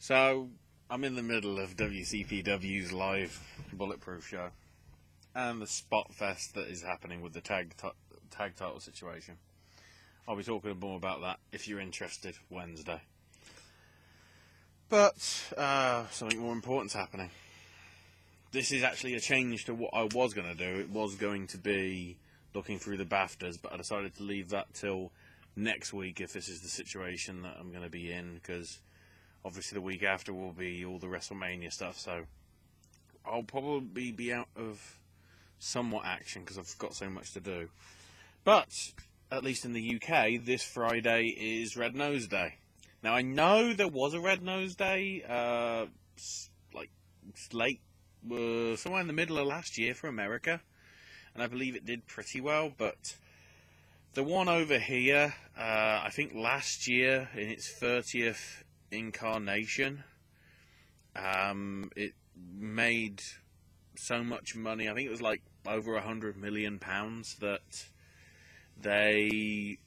So, I'm in the middle of WCPW's live Bulletproof show and the spot fest that is happening with the tag title situation. I'll be talking more about that if you're interested Wednesday. But something more important's happening. This is actually a change to what I was going to do. It was going to be looking through the BAFTAs, but I decided to leave that till next week if this is the situation that I'm going to be in, because obviously the week after will be all the WrestleMania stuff, so I'll probably be out of somewhat action because I've got so much to do. But, at least in the UK, this Friday is Red Nose Day. Now, I know there was a Red Nose Day, late, somewhere in the middle of last year for America, and I believe it did pretty well, but the one over here, I think last year, in its 30th incarnation, it made so much money. I think it was like over £100 million that they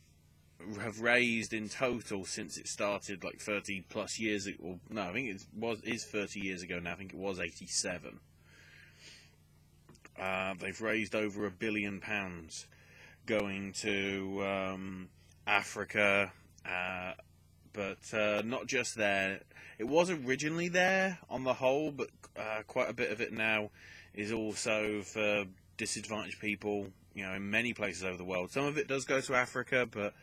have raised in total since it started, like 30 plus years ago. No, I think it is 30 years ago now. I think it was 87. They've raised over £1 billion going to Africa, but not just there. It was originally there on the whole, but quite a bit of it now is also for disadvantaged people, in many places over the world. Some of it does go to Africa, but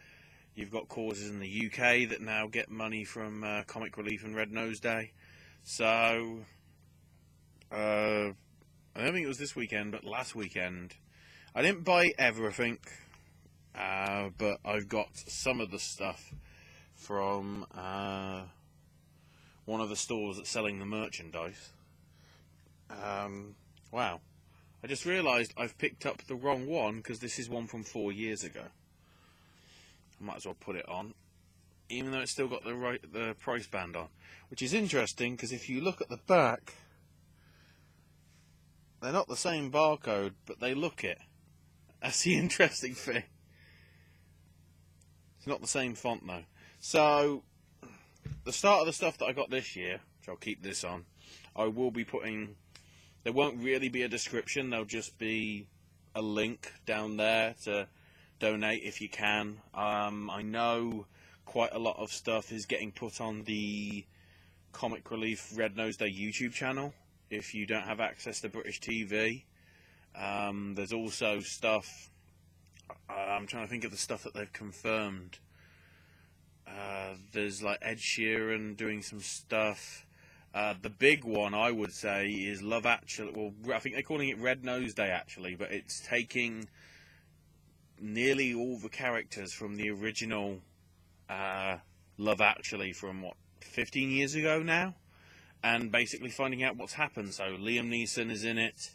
you've got causes in the UK that now get money from Comic Relief and Red Nose Day. So, I don't think it was this weekend, but last weekend, I didn't buy everything, but I've got some of the stuff from one of the stores that's selling the merchandise. Wow. I just realised I've picked up the wrong one, because this is one from 4 years ago. I might as well put it on, even though it's still got the price band on. Which is interesting, because if you look at the back, they're not the same barcode, but they look it. That's the interesting thing. It's not the same font, though. So, the start of the stuff that I got this year, which I'll keep this on, I will be putting... There won't really be a description, there'll just be a link down there to donate if you can. I know quite a lot of stuff is getting put on the Comic Relief Red Nose Day YouTube channel, if you don't have access to British TV. There's also stuff... I'm trying to think of the stuff that they've confirmed. There's like Ed Sheeran doing some stuff. The big one, I would say, is Love Actually. Well, I think they're calling it Red Nose Day, actually, but it's taking nearly all the characters from the original Love Actually from, 15 years ago now, and basically finding out what's happened. So Liam Neeson is in it,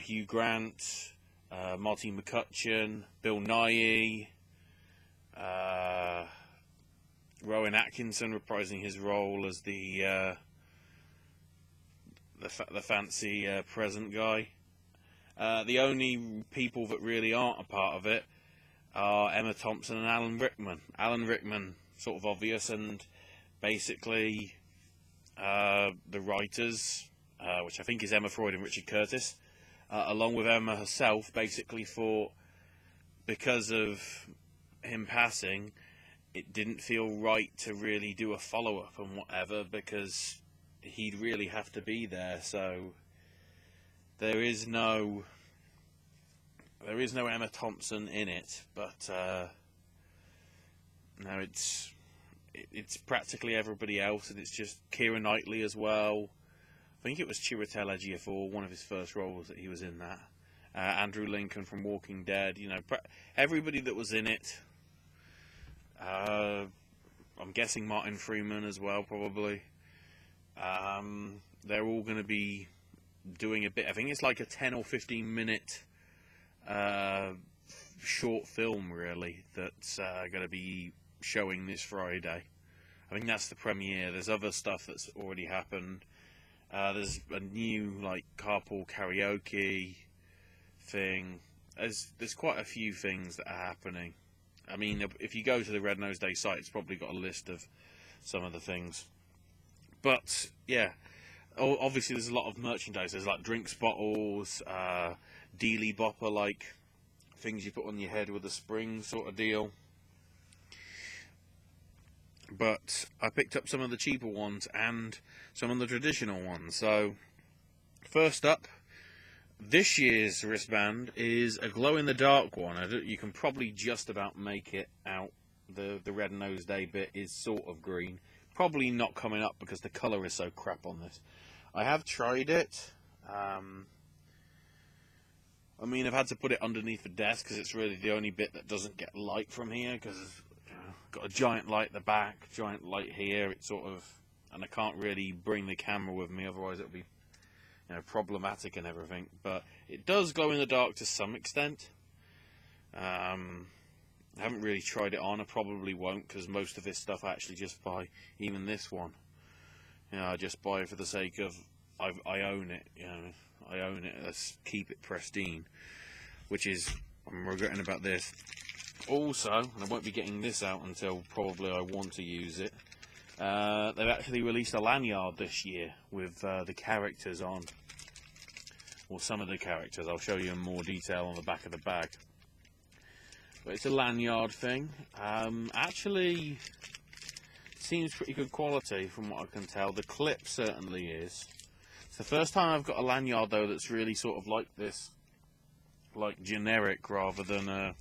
Hugh Grant, Marty McCutcheon, Bill Nighy, Rowan Atkinson reprising his role as the fancy present guy. The only people that really aren't a part of it are Emma Thompson and Alan Rickman. Alan Rickman, sort of obvious, and basically the writers, which I think is Emma Freud and Richard Curtis, along with Emma herself, basically thought, because of him passing, it didn't feel right to really do a follow-up and whatever, because he'd really have to be there. So there is no Emma Thompson in it, but no, it's practically everybody else, and it's just Keira Knightley as well. I think it was Chiwetel Ejiofor, one of his first roles that he was in that. Andrew Lincoln from Walking Dead, everybody that was in it. I'm guessing Martin Freeman as well, probably. They're all going to be doing a bit. I think it's like a 10 or 15 minute short film, really, that's going to be showing this Friday. I think that's the premiere. There's other stuff that's already happened. There's a new carpool karaoke thing. There's quite a few things that are happening. I mean, if you go to the Red Nose Day site, it's probably got a list of some of the things. But yeah, obviously there's a lot of merchandise. There's like drinks bottles, dealy bopper like things you put on your head with a spring sort of deal. But I picked up some of the cheaper ones and some of the traditional ones. So first up, this year's wristband is a glow-in-the-dark one. You can probably just about make it out. The Red Nose Day bit is sort of green. Probably not coming up because the colour is so crap on this. I have tried it. I mean, I've had to put it underneath the desk because it's really the only bit that doesn't get light from here, because it's got a giant light at the back, giant light here. It's sort of, and I can't really bring the camera with me, otherwise it'll be, you know, problematic and everything. But it does glow in the dark to some extent. I haven't really tried it on. I probably won't, because most of this stuff I actually just buy. Even this one, you know, I just buy it for the sake of I own it. You know, I own it. Let's keep it pristine. Which is, I'm regretting about this. Also, and I won't be getting this out until probably I want to use it. They've actually released a lanyard this year with the characters on, or some of the characters. I'll show you in more detail on the back of the bag. But it's a lanyard thing. Actually, seems pretty good quality from what I can tell. The clip certainly is. It's the first time I've got a lanyard though that's really sort of like this, like generic rather than a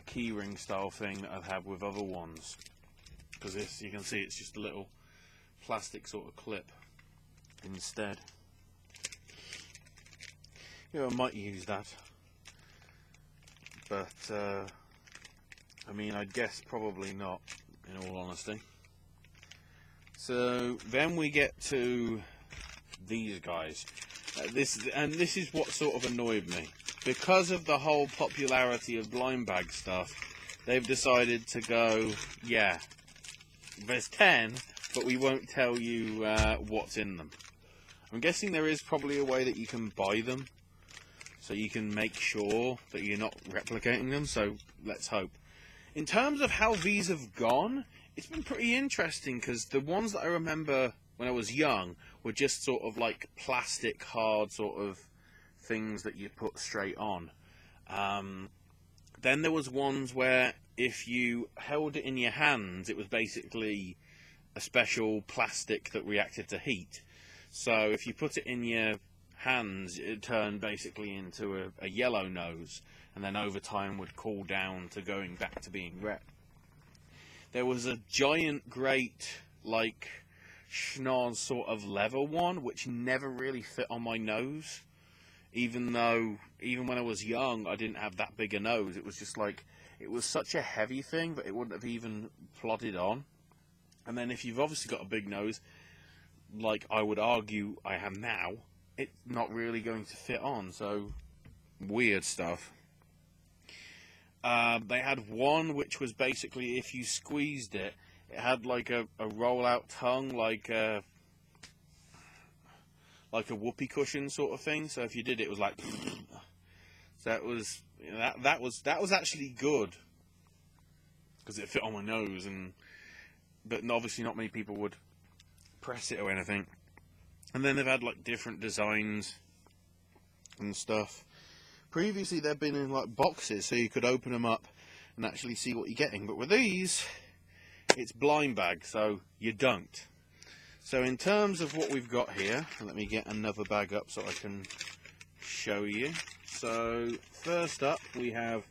keyring style thing that I've had with other ones. Because this, you can see, it's just a little plastic sort of clip instead. Yeah, I might use that. But, I mean, I guess probably not, in all honesty. So, then we get to these guys. This is what sort of annoyed me. Because of the whole popularity of blind bag stuff, they've decided to go, yeah, there's 10, but we won't tell you what's in them. I'm guessing there is probably a way that you can buy them, so you can make sure that you're not replicating them, so let's hope. In terms of how these have gone, it's been pretty interesting, because the ones that I remember when I was young were just sort of like plastic, hard sort of things that you put straight on. Then there was ones where if you held it in your hands, it was basically a special plastic that reacted to heat. So if you put it in your hands, it turned basically into a yellow nose, and then over time would cool down to going back to being red. There was a giant, great, like, schnoz sort of leather one, which never really fit on my nose. Even when I was young, I didn't have that big a nose. It was just like, it was such a heavy thing that it wouldn't have even plodded on. And then if you've obviously got a big nose, like I would argue I have now, it's not really going to fit on. So, weird stuff. They had one which was basically, if you squeezed it, it had like a roll-out tongue, like a whoopee cushion sort of thing. So if you did it, it was like, so that was actually good, because it fit on my nose, but obviously not many people would press it or anything. And then they've had like different designs and stuff. Previously they've been in like boxes, so you could open them up and actually see what you're getting. But with these, it's blind bag, so you don't. So in terms of what we've got here, let me get another bag up so I can show you. So first up we have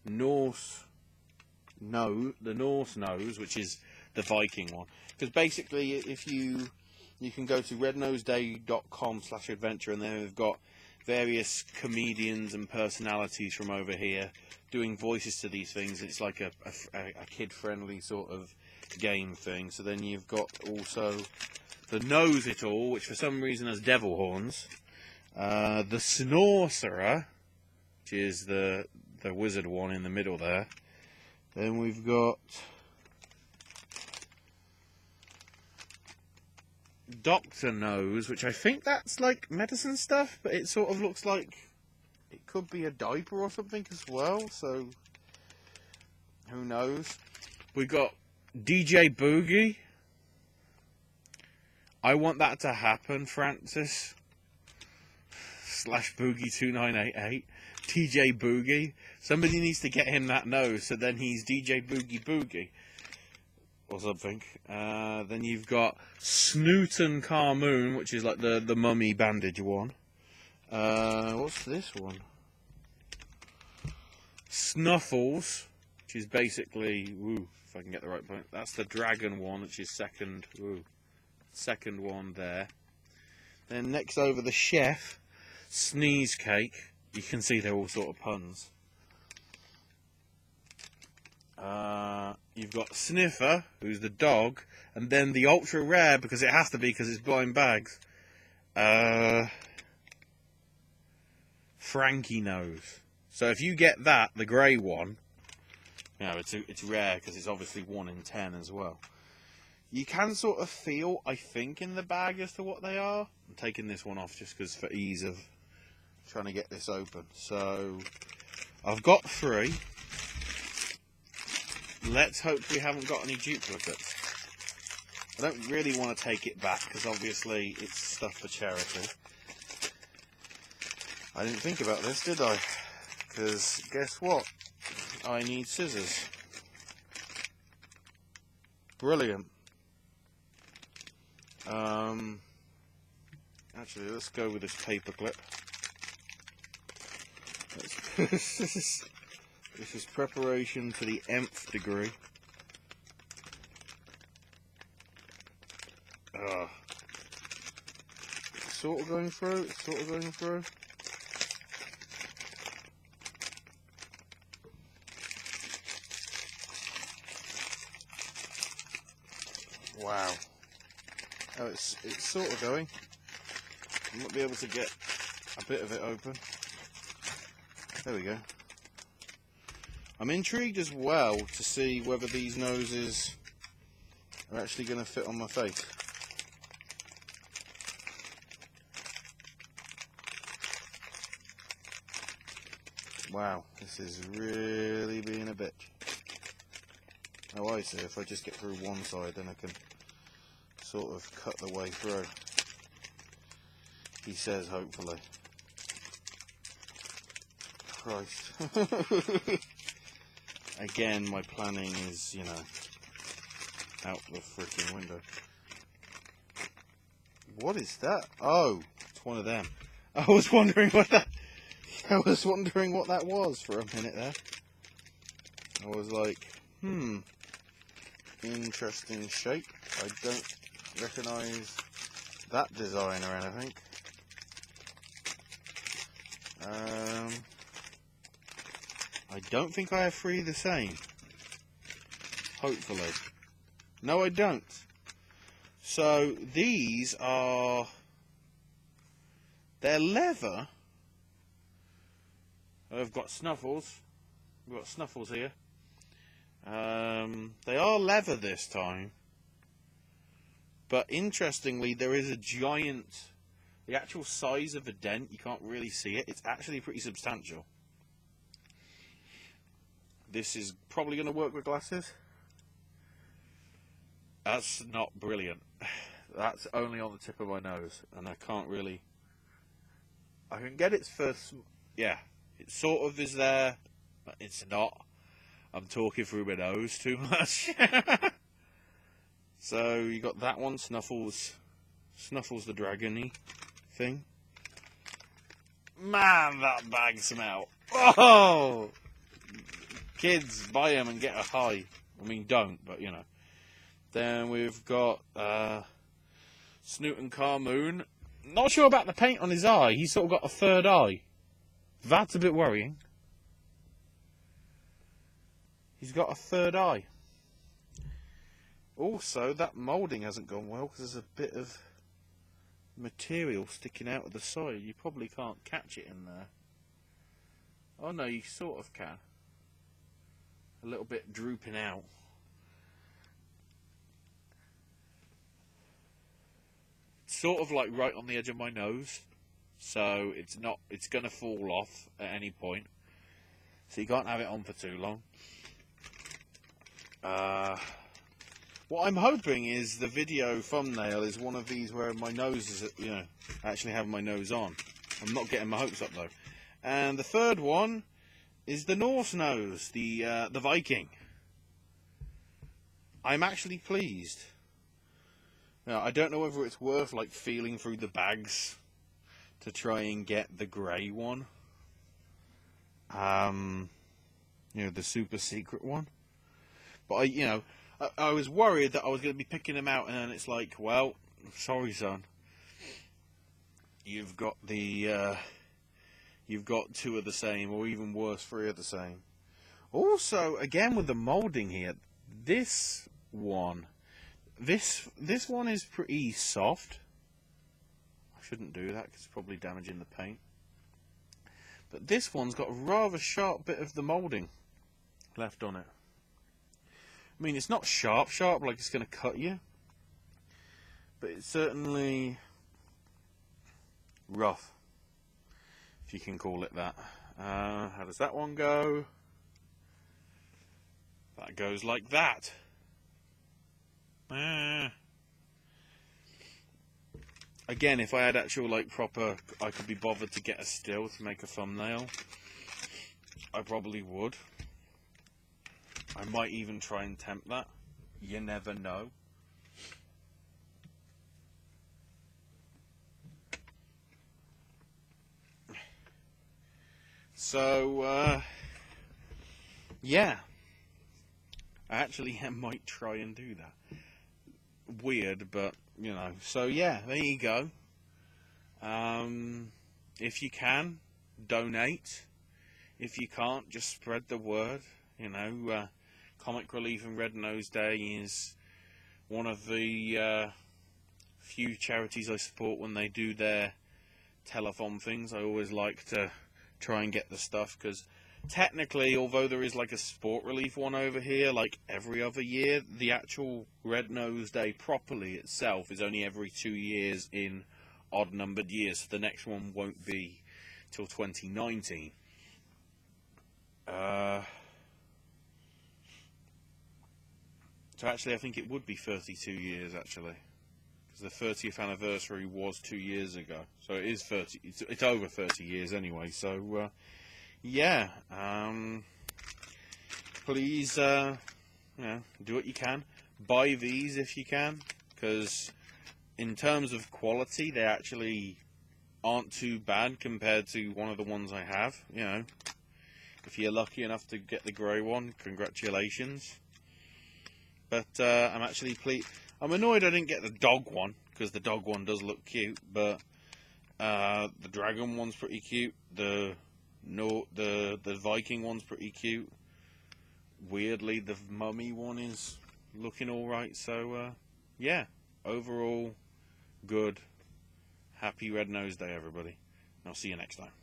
the Norse nose, which is the Viking one. Because basically, if you can go to rednoseday.com/adventure, and then they've got various comedians and personalities from over here doing voices to these things. It's like a kid-friendly sort of game thing. So then you've got also the Nose It All, which for some reason has devil horns. The Snorcerer, which is the wizard one in the middle there. Then we've got Doctor Nose, which I think that's like medicine stuff, but it sort of looks like it could be a diaper or something as well, so who knows. We've got DJ Boogie, I want that to happen, Francis. /Boogie2988. DJ Boogie. Somebody needs to get him that nose, so then he's DJ Boogie Boogie. Or something. Then you've got Snooten Carmoon, which is like the mummy bandage one. What's this one? Snuffles, which is basically, if I can get the right point. That's the dragon one, which is second one there. Then next over the chef, Sneeze Cake. You can see they're all sort of puns. You've got Sniffer, who's the dog, and then the ultra rare, because it has to be because it's blind bags. Frankie Nose. So if you get that, the grey one, you know, it's rare because it's obviously 1 in 10 as well. You can sort of feel, I think, in the bag as to what they are. I'm taking this one off just because for ease of trying to get this open. So I've got 3. Let's hope we haven't got any duplicates. I don't really want to take it back because obviously it's stuff for charity. I didn't think about this, did I? Because guess what? I need scissors. Brilliant. Actually, let's go with this paper clip. This is preparation to the nth degree. It's sort of going through. Wow. Oh, it's sort of going. I might be able to get a bit of it open. There we go. I'm intrigued as well to see whether these noses are actually going to fit on my face. Wow, this is really being a bitch. Oh, I see. If I just get through one side, then I can sort of cut the way through. He says, hopefully. Christ. Again, my planning is, you know, out the freaking window. What is that? Oh, it's one of them. I was wondering what that was for a minute there. I was like, interesting shape. I don't recognise that design or anything. I don't think I have 3 the same. Hopefully. No, I don't. So these are... they're leather. I've got Snuffles. We've got Snuffles here. They are leather this time. But interestingly, there is a giant... the actual size of the dent, you can't really see it. It's actually pretty substantial. This is probably going to work with glasses. That's not brilliant. That's only on the tip of my nose, and I can't really... I can get its first... yeah, it sort of is there, but it's not. I'm talking through my nose too much. So, you got that one, Snuffles. Snuffles the dragon-y thing. Man, that bag smell. Oh! Kids, buy them and get a high. I mean, don't, but you know. Then we've got Snooten Carmoon. Not sure about the paint on his eye. He's sort of got a third eye. That's a bit worrying. He's got a third eye. Also, that moulding hasn't gone well because there's a bit of material sticking out of the side. You probably can't catch it in there. Oh no, you sort of can. A little bit drooping out. Sort of like right on the edge of my nose, so it's going to fall off at any point, so you can't have it on for too long. What I'm hoping is the video thumbnail is one of these where my nose is, you know, actually having my nose on. I'm not getting my hopes up though. And the third one is the Norse nose, the Viking. I'm actually pleased. Now, I don't know whether it's worth like feeling through the bags to try and get the grey one. You know, the super secret one. But I was worried that I was going to be picking them out, and then it's like, well, sorry, son. You've got two of the same, or even worse, three of the same. Also, again with the moulding here, this one is pretty soft. I shouldn't do that because it's probably damaging the paint. But this one's got a rather sharp bit of the moulding left on it. I mean, it's not sharp like it's going to cut you, but it's certainly rough, if you can call it that. How does that one go? That goes like that. Again, if I had actual like proper, I could be bothered to get a still to make a thumbnail, I probably would. I might even try and tempt that. You never know. So, yeah. I actually might try and do that. Weird, but, you know. So, yeah, there you go. If you can, donate. If you can't, just spread the word. You know, Comic Relief and Red Nose Day is one of the few charities I support when they do their telethon things. I always like to try and get the stuff, because technically, although there is like a sport relief one over here, like every other year, the actual Red Nose Day properly itself is only every 2 years in odd numbered years. So the next one won't be till 2019. So actually, I think it would be 32 years, actually. Because the 30th anniversary was 2 years ago. So it is 30, it's over 30 years anyway. So, yeah. Please, you know, do what you can. Buy these if you can. Because in terms of quality, they actually aren't too bad compared to one of the ones I have. You know, if you're lucky enough to get the grey one, congratulations. But I'm actually pleased. I'm annoyed I didn't get the dog one, because the dog one does look cute. But the dragon one's pretty cute. The Viking one's pretty cute. Weirdly, the mummy one is looking all right. So yeah, overall good. Happy Red Nose Day, everybody. And I'll see you next time.